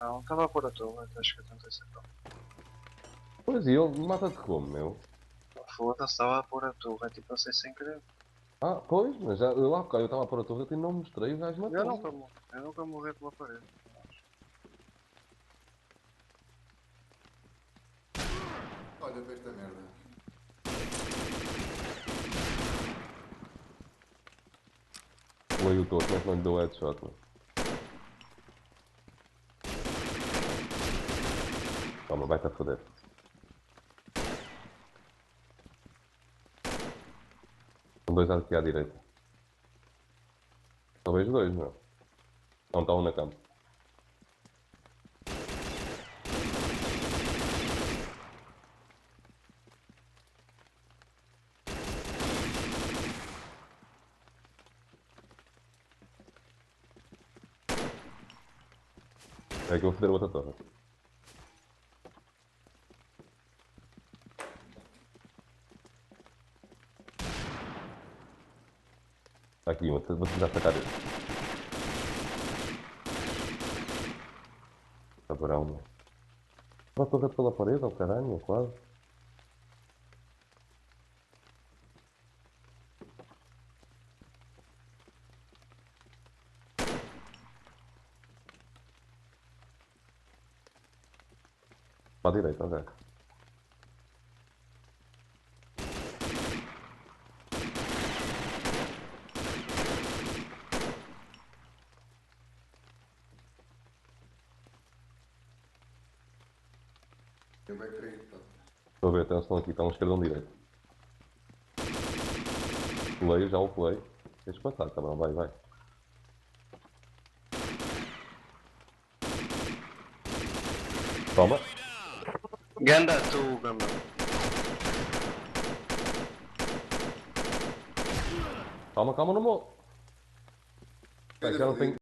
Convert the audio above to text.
Não, estava a pôr a torre, acho que eu tentei sacar. Pois e ele mata-te como, meu? Foda-se, estava a pôr a torre, tipo assim sem querer. Ah, pois, mas já, eu lá bocado eu estava a pôr a torre e não mostrei, o gajo Eu matou-me. nunca morri, eu nunca morri pela parede. Olha para esta merda. Pulei o touro, como é que não lhe deu headshot, meu? Toma, vai-te a foder. São dois aqui à direita. Só vejo dois, meu. Não, está um na cama. É que eu vou foder a outra torre. Está aqui, vou tentar sacar ele. Cabrão, meu. Uma torre pela parede, ao caralho, é quase. Para a direita, ok. Eu bem creio, pá. Estou a ver, estão aqui, está um esquerdo e um direito. Pulei, já o pulei. Tens de passar, cabrão, vai, vai. Toma. Ganda tu, Ganda. Calma, calma, não morro. Olha, Já não tenho.